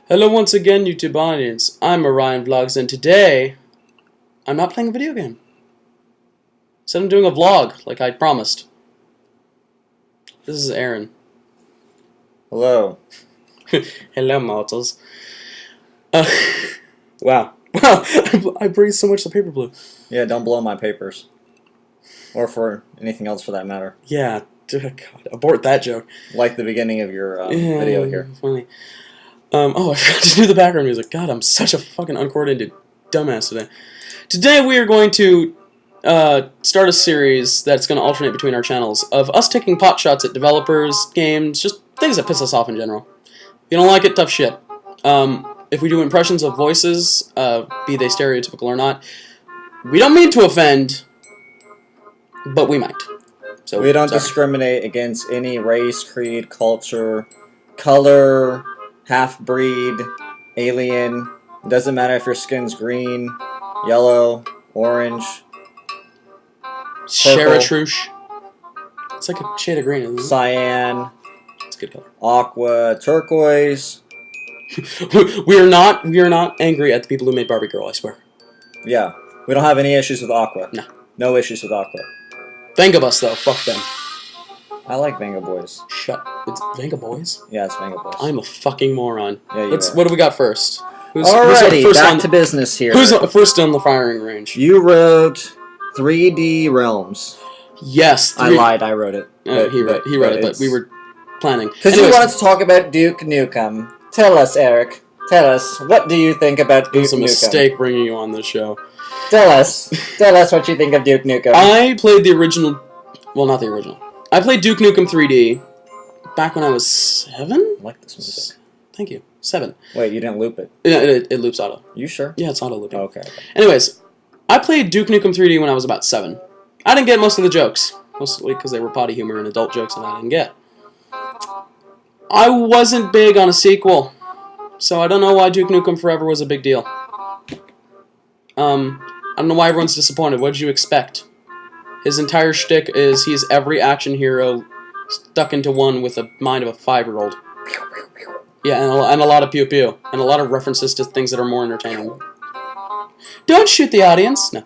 Hello once again, YouTube audience. I'm Orion Vlogs, and today I'm not playing a video game. Instead, I'm doing a vlog, like I promised. This is Aaron. Hello. Hello, mortals. Wow. Wow, I breathed so much the paper blew. Yeah, don't blow my papers. Or for anything else for that matter. Yeah, God, abort that joke. Like the beginning of your video here. Funny. Oh, I forgot to do the background music. God, I'm such a fucking uncoordinated dumbass today. Today we are going to start a series that's going to alternate between our channels of us taking pot shots at developers, games, just things that piss us off in general. If you don't like it, tough shit. If we do impressions of voices, be they stereotypical or not, we don't mean to offend, but we might. So we don't sorry. discriminate against any race, creed, culture, color, half-breed, alien. It doesn't matter if your skin's green, yellow, orange, Chartreuse. It's like a shade of green, isn't it? cyan, It's a good color. aqua, turquoise. we are not angry at the people who made Barbie Girl, I swear. Yeah, we don't have any issues with aqua. No. No issues with aqua. Venga Bus, though. Fuck them. I like Venga Boys. Shut. It's Venga Boys? Yeah, it's Venga Boys. I'm a fucking moron. Yeah, you are. What do we got first? Alrighty, first back to business here. Who's first on the firing range? You wrote 3D Realms. Yes. I lied, I wrote it. He wrote it, but we were planning. Because you wanted to talk about Duke Nukem. Tell us, Eric. Tell us, what do you think about Duke Nukem? It was a mistake bringing you on this show. Tell us what you think of Duke Nukem. I played the original, well, not the original. I played Duke Nukem 3D back when I was 7? I like this music. Thank you. 7. Wait, you didn't loop it? Yeah, it loops auto. You sure? Yeah, it's auto looping. Oh, okay. Anyways, I played Duke Nukem 3D when I was about 7. I didn't get most of the jokes, mostly because they were potty humor and adult jokes that I didn't get. I wasn't big on a sequel, so I don't know why Duke Nukem Forever was a big deal. I don't know why everyone's disappointed. What did you expect? His entire shtick is he's every action hero stuck into one with the mind of a 5-year-old. Yeah, and a lot of pew-pew. And a lot of references to things that are more entertaining. Don't shoot the audience! No.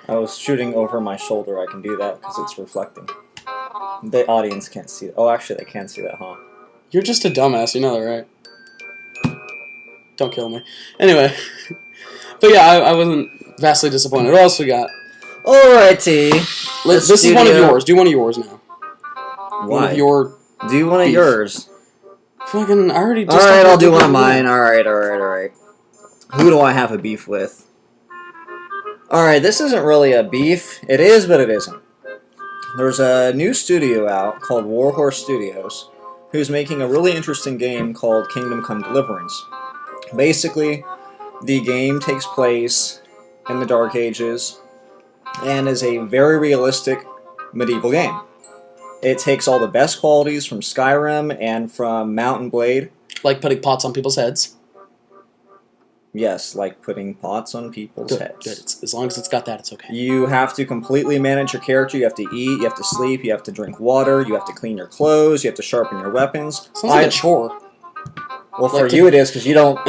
I was shooting over my shoulder. I can do that because it's reflecting. The audience can't see that. Oh, actually, they can see that, huh? You're just a dumbass, you know that, right? Don't kill me. Anyway. But yeah, I wasn't vastly disappointed. What else we got? Alrighty. This is one of yours. Do one of yours now. Why? One of your... Do one of yours. Fucking, I already just... Alright, I'll do one of mine. Alright. Who do I have a beef with? Alright, this isn't really a beef. It is, but it isn't. There's a new studio out called Warhorse Studios who's making a really interesting game called Kingdom Come Deliverance. Basically, the game takes place in the Dark Ages and is a very realistic medieval game. It takes all the best qualities from Skyrim and from Mount and Blade. Like putting pots on people's heads. Yes, like putting pots on people's heads. Good. As long as it's got that, it's okay. You have to completely manage your character. You have to eat, you have to sleep, you have to drink water, you have to clean your clothes, you have to sharpen your weapons. Sounds like a chore. Well, for you it is, because you don't...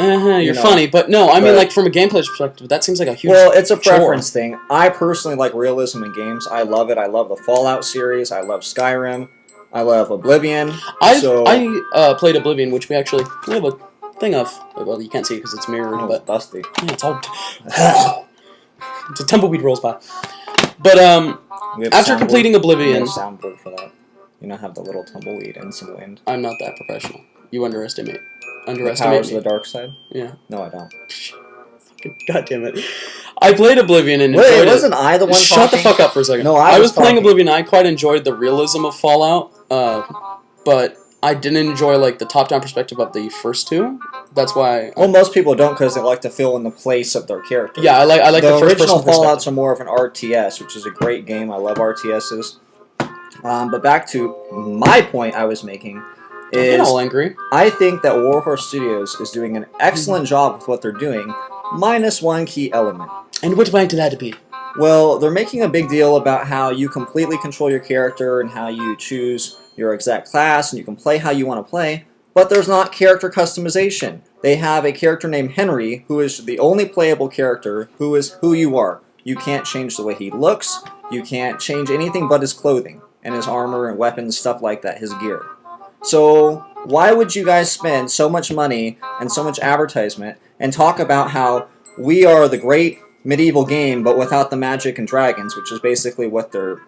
you're funny, but no, I mean, like, from a gameplay perspective, that seems like a huge Well, it's a preference thing. I personally like realism in games. I love it. I love the Fallout series. I love Skyrim. I love Oblivion. I played Oblivion, which we have a thing of. Well, you can't see it because it's mirrored, but... It's dusty. Yeah, it's all... It's a tumbleweed rolls by. But, after completing Oblivion... We have a soundboard for that. You know, have the little tumbleweed and some wind. I'm not that professional. You underestimate me. The powers of the dark side? Yeah. No, I don't. God damn it. I played Oblivion and enjoyed it. Wasn't I the one Shut talking? the fuck up for a second. No, I was playing Oblivion. I quite enjoyed the realism of Fallout, but I didn't enjoy like the top-down perspective of the first two. That's why. Well, most people don't because they like to fill in the place of their character. Yeah, I like the original Fallouts are more of an RTS, which is a great game. I love RTSs. But back to my point I was making. Get all angry. I think that Warhorse Studios is doing an excellent job with what they're doing, minus one key element. And what might that be? Well, they're making a big deal about how you completely control your character and how you choose your exact class and you can play how you want to play, but there's not character customization. They have a character named Henry, who is the only playable character, who is who you are. You can't change the way he looks. You can't change anything but his clothing and his armor and weapons, stuff like that, his gear. So why would you guys spend so much money and so much advertisement and talk about how we are the great medieval game, but without the magic and dragons, which is basically what their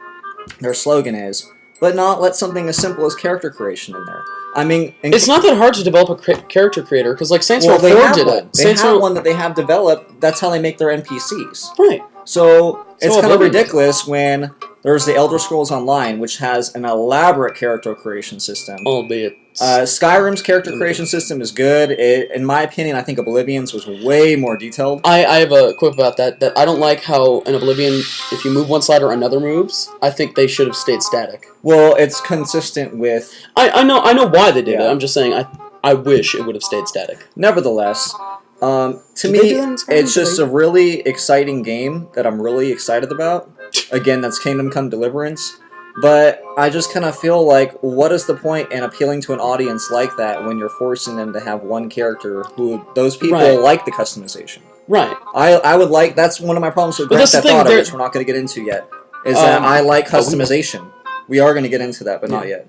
slogan is, but not let something as simple as character creation in there? I mean, it's not that hard to develop a character creator, because like Saints Row 4 did it. They have one that they have developed. That's how they make their NPCs. Right. So it's kind of ridiculous when there's the Elder Scrolls Online, which has an elaborate character creation system. Albeit. Skyrim's character creation system is good. In my opinion, I think Oblivion's was way more detailed. I have a quip about that I don't like how in Oblivion, if you move one side or another moves, I think they should have stayed static. Well, it's consistent with... I know why they did it. I'm just saying I wish it would have stayed static. Nevertheless, to me, it's just a really exciting game that I'm really excited about. Again, that's Kingdom Come Deliverance. But I just kind of feel like, what is the point in appealing to an audience like that when you're forcing them to have one character who those people like the customization? Right. I would like... That's one of my problems with Grand Theft Auto, which we're not going to get into yet, is that I like customization. We are going to get into that, but not yet.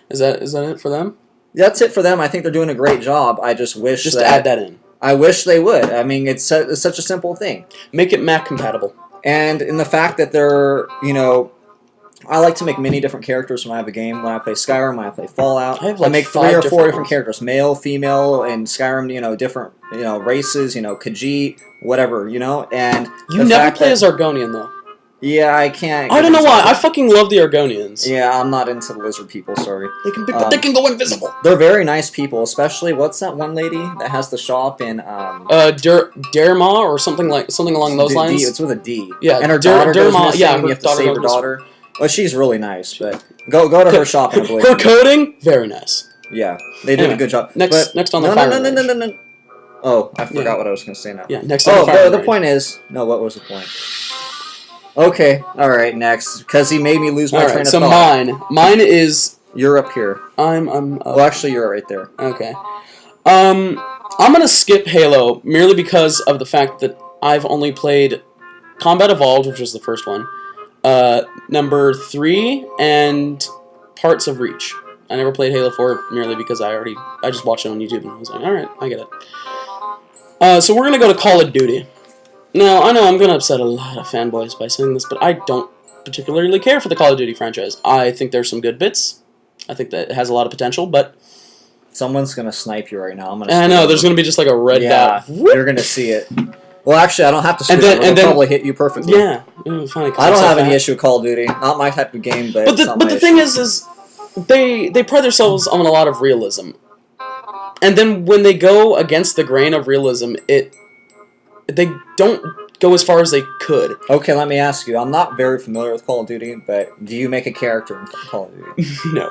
Is that it for them? That's it for them. I think they're doing a great job. I just wish Just add that in. I wish they would. I mean, it's such a simple thing. Make it Mac compatible. And in the fact that they're, I like to make many different characters when I have a game. When I play Skyrim, when I play Fallout, I make 3 or 4 different characters. Male, female, and Skyrim, different, races, Khajiit, whatever, and... You never play as Argonian, though. Yeah, I can't... I don't know why. I fucking love the Argonians. Yeah, I'm not into the lizard people, sorry. They can go invisible. They're very nice people, especially, what's that one lady that has the shop in... Derma, or something along those lines? It's with a D. Yeah, and her daughter goes missing, yeah, you have to save her daughter. Well, she's really nice, but go to her shop and believe her coding, very nice. Yeah, they did a good job. Next on the fire. No. Oh, I forgot what I was going to say now. Yeah, next on the fire. The point is... No, what was the point? Okay, alright, next. Because he made me lose my train of thought. So mine is... You're up here. Well, actually, you're right there. Okay. I'm going to skip Halo, merely because of the fact that I've only played Combat Evolved, which was the first one, number 3, and parts of Reach. I never played Halo 4 merely because I just watched it on YouTube, and I was like, alright, I get it. So we're going to go to Call of Duty. Now, I know I'm going to upset a lot of fanboys by saying this, but I don't particularly care for the Call of Duty franchise. I think there's some good bits. I think that it has a lot of potential, but... Someone's going to snipe you right now. I know, there's going to be just like a red dot. You're going to see it. Well, actually, I don't have to scream it. It'll probably hit you perfectly. Yeah. Funny, I don't have any issue with Call of Duty. Not my type of game, but the thing is they pride themselves on a lot of realism. And then when they go against the grain of realism, they don't go as far as they could. Okay, let me ask you. I'm not very familiar with Call of Duty, but do you make a character in Call of Duty? No.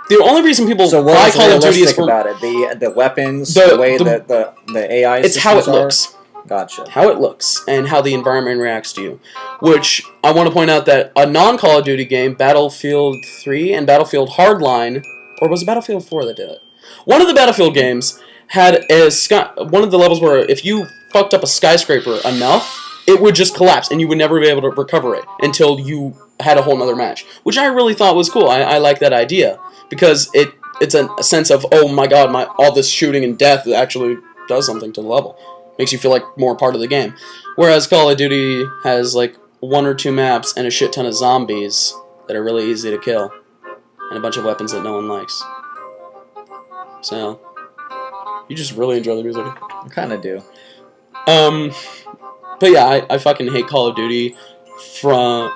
The only reason people buy Call of Duty is for... about it? The weapons, the way that the AI It's how it looks. Gotcha. How it looks, and how the environment reacts to you. Which, I want to point out that a non-Call of Duty game, Battlefield 3 and Battlefield Hardline, or was it Battlefield 4 that did it? One of the Battlefield games had one of the levels where if you fucked up a skyscraper enough, it would just collapse, and you would never be able to recover it until you had a whole nother match. Which I really thought was cool. I like that idea. Because it's a sense of, oh my god, all this shooting and death actually does something to the level. Makes you feel like more part of the game. Whereas Call of Duty has like 1 or 2 maps and a shit ton of zombies that are really easy to kill. And a bunch of weapons that no one likes. So, you just really enjoy the music. I kind of do. But yeah, I fucking hate Call of Duty from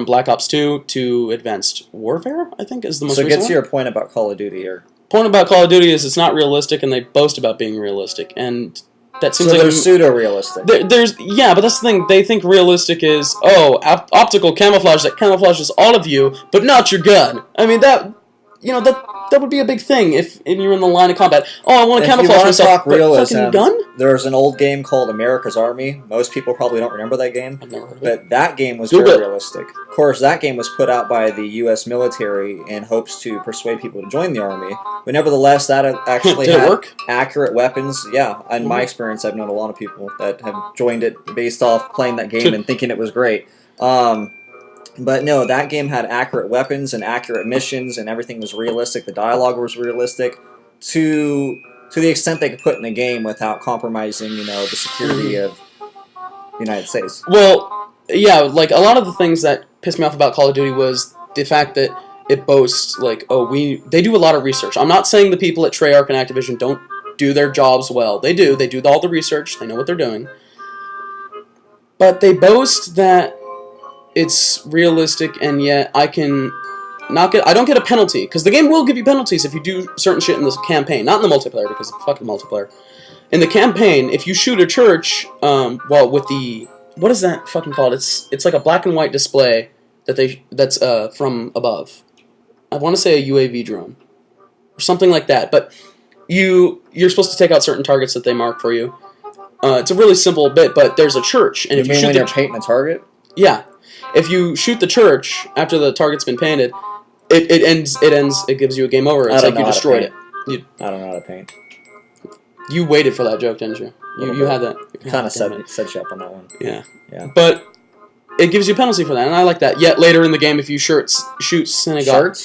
Black Ops 2 to Advanced Warfare, I think, is the most recent one. So get to your point about Call of Duty here. Point about Call of Duty is it's not realistic, and they boast about being realistic, and that seems like... they're pseudo-realistic. Yeah, but that's the thing. They think realistic is, optical camouflage that camouflages all of you, but not your gun. I mean, you know, that would be a big thing if you're in the line of combat. Oh, I want to If you camouflage want to myself. talk realism, fucking gun? there's an old game called America's Army. Most people probably don't remember that game. I've never heard of it. But that game was Google very it. realistic. Of course, that game was put out by the U.S. military in hopes to persuade people to join the army. But nevertheless, that actually Did it had work? accurate weapons. Yeah, in my experience, I've known a lot of people that have joined it based off playing that game and thinking it was great. But no, that game had accurate weapons and accurate missions, and everything was realistic. The dialogue was realistic to the extent they could put in the game without compromising, you know, the security of the United States. Well, yeah, like a lot of the things that pissed me off about Call of Duty was the fact that it boasts like, they do a lot of research. I'm not saying the people at Treyarch and Activision don't do their jobs well. They do all the research. They know what they're doing. But they boast that it's realistic, and yet I don't get a penalty, because the game will give you penalties if you do certain shit in this campaign, not in the multiplayer, because it's fucking multiplayer. In the campaign, if you shoot a church, well, with the, what is that fucking called? It's like a black and white display that's from above. I want to say a UAV drone or something like that, but you're supposed to take out certain targets that they mark for you. It's a really simple bit, but there's a church, and You if you mean shoot when you're painting a target? yeah. If you shoot the church after the target's been painted, it gives you a game over. It's like you destroyed it. I don't know how to paint. You waited for that joke, didn't you? You had that. Kind of set you up on that one. Yeah. Yeah. But it gives you a penalty for that, and I like that. Yet later in the game, if you shoot synagogue...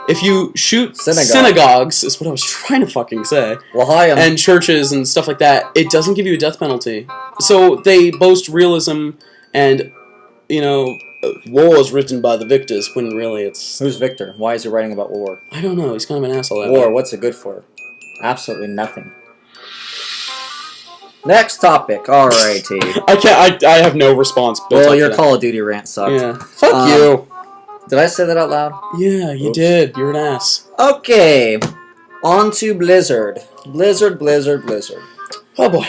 If you shoot synagogues, is what I was trying to fucking say, and churches and stuff like that, it doesn't give you a death penalty. So they boast realism and, you know, war is written by the victors, when really it's... Who's Victor? Why is he writing about war? I don't know, he's kind of an asshole. War, what's it good for? Absolutely nothing. Next topic, alrighty. I have no response. Well, your Call of Duty rant sucked. Yeah. Fuck you. Did I say that out loud? Yeah, you did. You're an ass. Okay. On to Blizzard. Blizzard. Oh boy.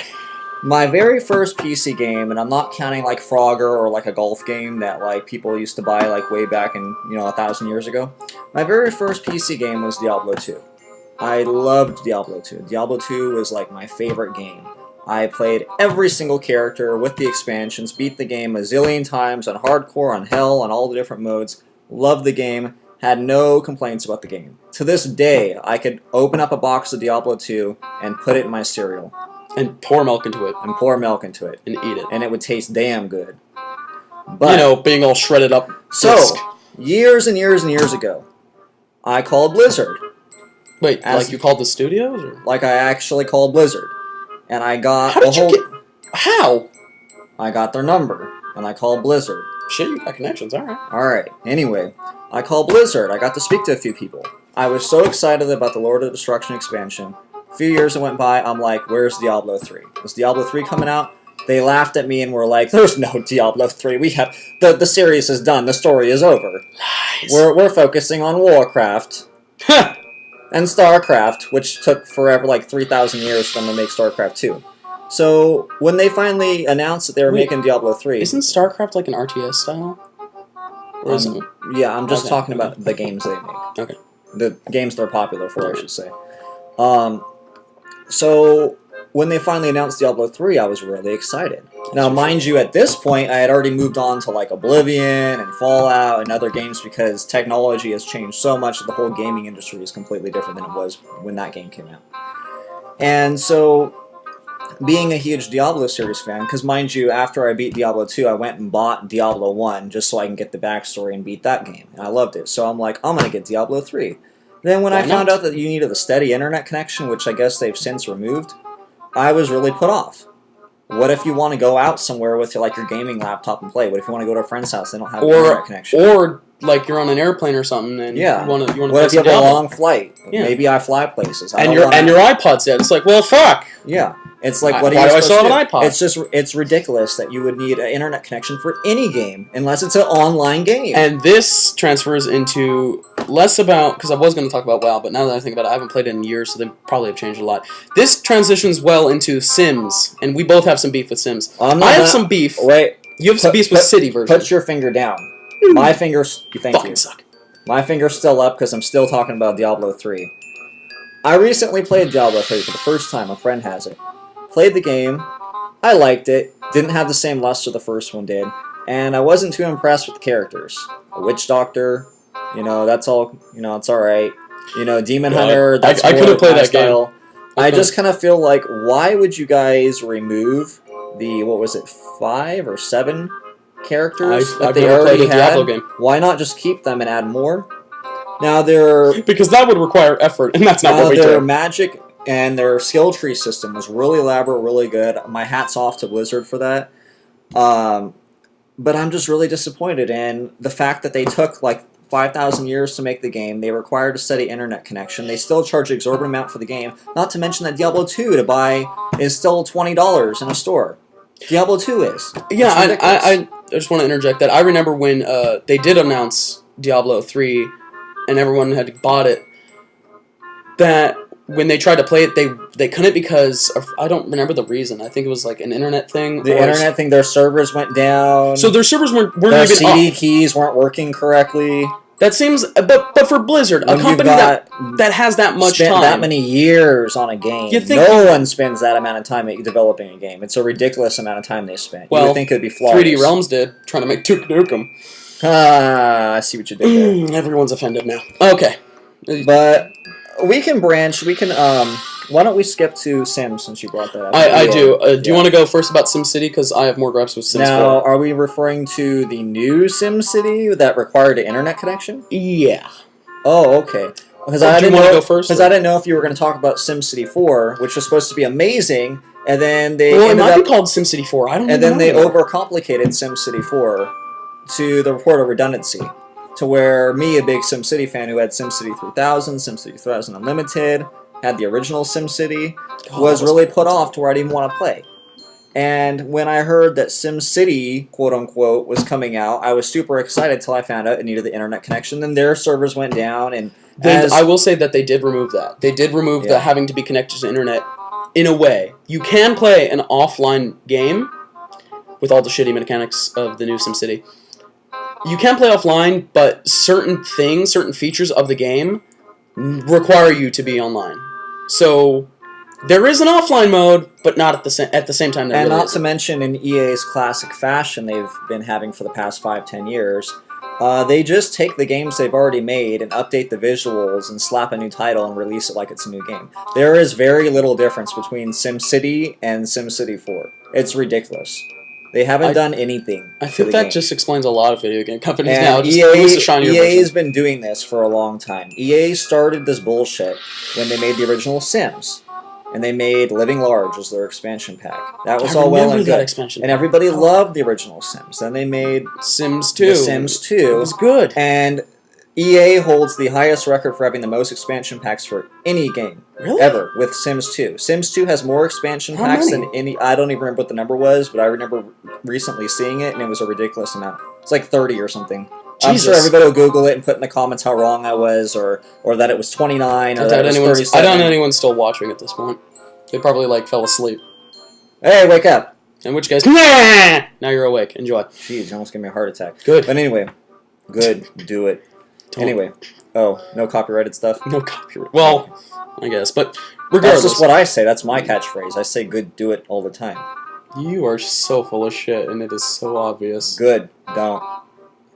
My very first PC game, and I'm not counting like Frogger or like a golf game that like people used to buy like way back in, 1,000 years ago. My very first PC game was Diablo 2. I loved Diablo 2. Diablo 2 was like my favorite game. I played every single character with the expansions, beat the game a zillion times on hardcore, on hell, on all the different modes. Loved the game, had no complaints about the game. To this day, I could open up a box of Diablo 2 and put it in my cereal. And pour milk into it. And pour milk into it. And eat it. And it would taste damn good. But, being all shredded up. So, years and years and years ago, I called Blizzard. Wait, like you called the studios? Or? Like I actually called Blizzard. And I got How? I got their number. And I called Blizzard. Shit, you got connections, alright. Alright, anyway, I called Blizzard. I got to speak to a few people. I was so excited about the Lord of Destruction expansion. A few years went by, I'm like, where's Diablo 3? Is Diablo 3 coming out? They laughed at me and were like, there's no Diablo 3. We have the series is done, the story is over. Lies. We're focusing on Warcraft. And StarCraft, which took forever, like 3,000 years for them to make StarCraft 2. So, when they finally announced that they were making Diablo 3... Isn't StarCraft like an RTS style? Or is it? Yeah, I'm just talking about the games they make. Okay. The games they're popular for, I should say. So, when they finally announced Diablo 3, I was really excited. Now, mind you, at this point, I had already moved on to, like, Oblivion and Fallout and other games because technology has changed so much that the whole gaming industry is completely different than it was when that game came out. And so... being a huge Diablo series fan, because mind you, after I beat Diablo 2, I went and bought Diablo 1 just so I can get the backstory and beat that game. And I loved it. So I'm like, I'm going to get Diablo 3. Then when I found out that you needed a steady internet connection, which I guess they've since removed, I was really put off. What if you want to go out somewhere with like your gaming laptop and play? What if you want to go to a friend's house, they don't have an internet connection? Or like you're on an airplane or something and you want to what if you have a long flight? Yeah. Maybe I fly places. And your iPod's dead. It's like, well, fuck. Yeah. It's like, why do I still have an iPod? It's ridiculous that you would need an internet connection for any game unless it's an online game. And this transfers into less about, because I was going to talk about WoW, but now that I think about it, I haven't played it in years, so they probably have changed a lot. This transitions well into Sims, and we both have some beef with Sims. I have some beef. Wait. You have some beef with City version. Put your finger down. My fingers, thank you. Suck. My finger's still up because I'm still talking about Diablo 3. I recently played Diablo 3 for the first time. A friend has it. Played the game. I liked it. Didn't have the same luster the first one did. And I wasn't too impressed with the characters. A witch doctor, that's all, it's alright. Demon hunter, that's I more couldn't play my that style. game. I just kind of feel like, why would you guys remove the, 5 or 7 characters I've that they never played already a Diablo had? game. Why not just keep them and add more? Now they're Because that would require effort, and that's not what we their do. magic and their skill tree system was really elaborate, really good. My hat's off to Blizzard for that. But I'm just really disappointed in the fact that they took like 5,000 years to make the game. They required a steady internet connection. They still charge an exorbitant amount for the game. Not to mention that Diablo 2 to buy is still $20 in a store. Diablo 2 is. Yeah, I just want to interject that. I remember when they did announce Diablo 3 and everyone had bought it, that when they tried to play it, they couldn't because I don't remember the reason. I think it was like an internet thing. The internet thing, their servers went down. So their servers weren't their even CD up. keys weren't working correctly. That seems, but for Blizzard, a company that has that much spent time, that many years on a game, no one spends that amount of time developing a game. It's a ridiculous amount of time they spent. Well, you would think it'd be flawless. 3D Realms did, trying to make Duke Nukem. I see what you did there. Everyone's offended now. Okay. But we can branch. We can. Why don't we skip to Sims since you brought that up? I do. Do you want to go first about SimCity? Because I have more gripes with Sims 4. Now, are we referring to the new SimCity that required an internet connection? Yeah. Oh, okay. Because do you want to go first? Because I didn't know if you were going to talk about SimCity 4, which was supposed to be amazing, and then they it might be called SimCity 4. I don't know. And then they overcomplicated SimCity 4 to the report of redundancy. To where me, a big SimCity fan who had SimCity 3000, SimCity 3000 Unlimited, had the original SimCity, was really put off to where I didn't want to play. And when I heard that SimCity, quote-unquote, was coming out, I was super excited until I found out it needed the internet connection. Then their servers went down, and I will say that they did remove that. They did remove the having to be connected to the internet in a way. You can play an offline game with all the shitty mechanics of the new SimCity. You can play offline, but certain things, certain features of the game require you to be online. So there is an offline mode, but not at the same time. And not to mention, in EA's classic fashion they've been having for the past 5-10 years, they just take the games they've already made and update the visuals and slap a new title and release it like it's a new game. There is very little difference between SimCity and SimCity 4. It's ridiculous. They haven't done anything. I think that just explains a lot of video game companies and now. Just release a shinier version. EA's been doing this for a long time. EA started this bullshit when they made the original Sims. And they made Living Large as their expansion pack. That was all well and good. And everybody loved the original Sims. Then they made Sims 2. The Sims 2. It was good. And EA holds the highest record for having the most expansion packs for any game ever with Sims 2. Sims 2 has more expansion packs than any. I don't even remember what the number was, but I remember recently seeing it, and it was a ridiculous amount. It's like 30 or something. Jesus. I'm sure everybody will Google it and put in the comments how wrong I was, or that it was 29, or that it was 37. I don't know anyone's still watching at this point. They probably fell asleep. Hey, wake up! In which case, now you're awake. Enjoy. Jeez, you almost gave me a heart attack. Good. But anyway, good. Do it. Anyway, no copyrighted stuff? No copyright. Well, I guess, but regardless. That's just what I say. That's my catchphrase. I say good, do it all the time. You are so full of shit, and it is so obvious. Good. Don't.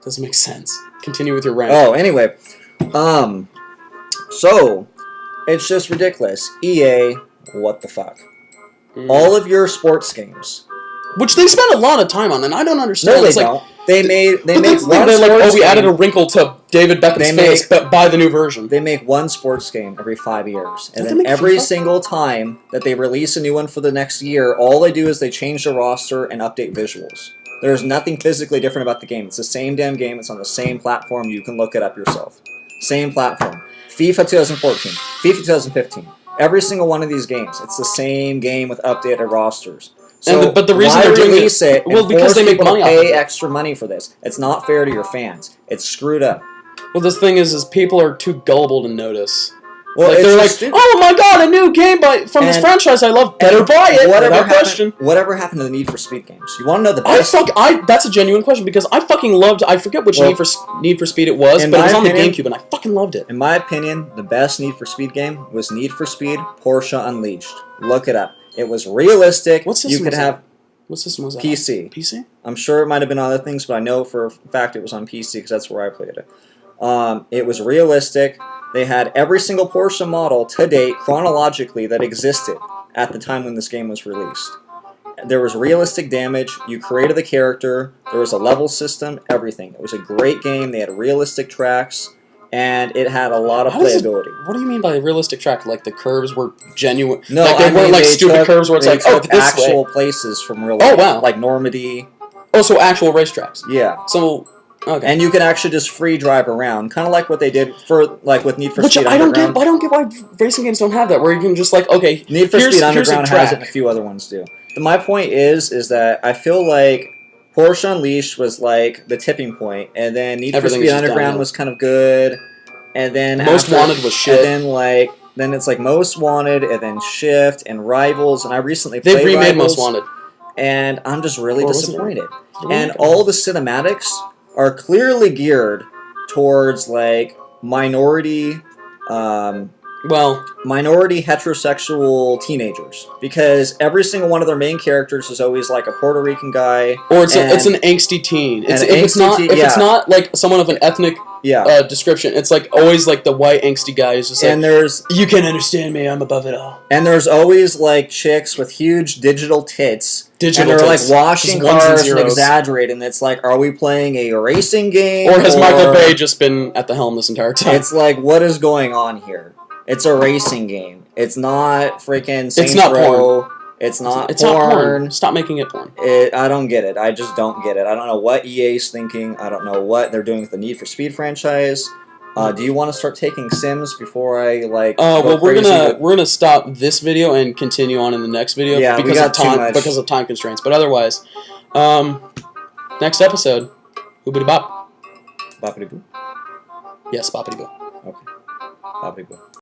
Doesn't make sense. Continue with your rant. Oh, anyway. So, it's just ridiculous. EA, what the fuck? All of your sports games. Which they spend a lot of time on, and I don't understand. No, they don't. They make one we added a wrinkle to David Beckham's face, but buy the new version. They make one sports game every 5 years. And then every single time that they release a new one for the next year, all they do is they change the roster and update visuals. There's nothing physically different about the game. It's the same damn game. It's on the same platform. You can look it up yourself. Same platform. FIFA 2014. FIFA 2015. Every single one of these games. It's the same game with updated rosters. So but the reason they're doing it, because they make money off of it. Pay extra money for this. It's not fair to your fans. It's screwed up. Well, this thing is people are too gullible to notice. Well, like it's they're like, just stupid. oh my god, a new game from this And- franchise I love. Better buy it. Without question. Whatever happened to the Need for Speed games? You want to know the best? That's a genuine question because I fucking loved. I forget which Need for Speed it was, but it was on the GameCube and I fucking loved it. In my opinion, the best Need for Speed game was Need for Speed Porsche Unleashed. Look it up. It was realistic. What system was that? What system was that? PC. PC? I'm sure it might have been on other things, but I know for a fact it was on PC because that's where I played it. It was realistic. They had every single Porsche model to date, chronologically, that existed at the time when this game was released. There was realistic damage, you created the character, there was a level system, everything. It was a great game, they had realistic tracks, and it had a lot of playability. What do you mean by realistic track? Like the curves were genuine? No, like they weren't like stupid curves where it's like, oh, this actual way. places from real life. Oh, wow. Like Normandy. Oh, so actual racetracks. Yeah. So... Okay. And you can actually just free drive around, kind of like what they did for with Need for Speed Underground. I don't get why racing games don't have that, where you can just okay. Need for Speed Underground has it, and a few other ones do. But my point is that I feel like Porsche Unleashed was like the tipping point, and then Need for Speed Underground was kind of good, and then Most Wanted was shit. And then it's like Most Wanted, and then Shift and Rivals, and I recently played They've remade Rivals, Most Wanted, and I'm just really disappointed. And all the cinematics are clearly geared towards minority heterosexual teenagers, because every single one of their main characters is always like a Puerto Rican guy, or it's an angsty teen. If it's not like someone of an ethnic description, it's like always like the white angsty guy is just and you can't understand me, I'm above it all. And there's always like chicks with huge digital tits. And they're like washing cars and exaggerating. And it's like, are we playing a racing game? Or has Michael Bay just been at the helm this entire time? It's like, what is going on here? It's a racing game. It's not freaking Saints Row. It's not porn. It's not It's not porn. Stop making it porn. I don't get it. I just don't get it. I don't know what EA's thinking. I don't know what they're doing with the Need for Speed franchise. Do you want to start taking Sims before I we're gonna stop this video and continue on in the next video because of time constraints. But otherwise, next episode, hoobity bop. Boppity boo. Yes, boppity boo. Okay. Boppity boo.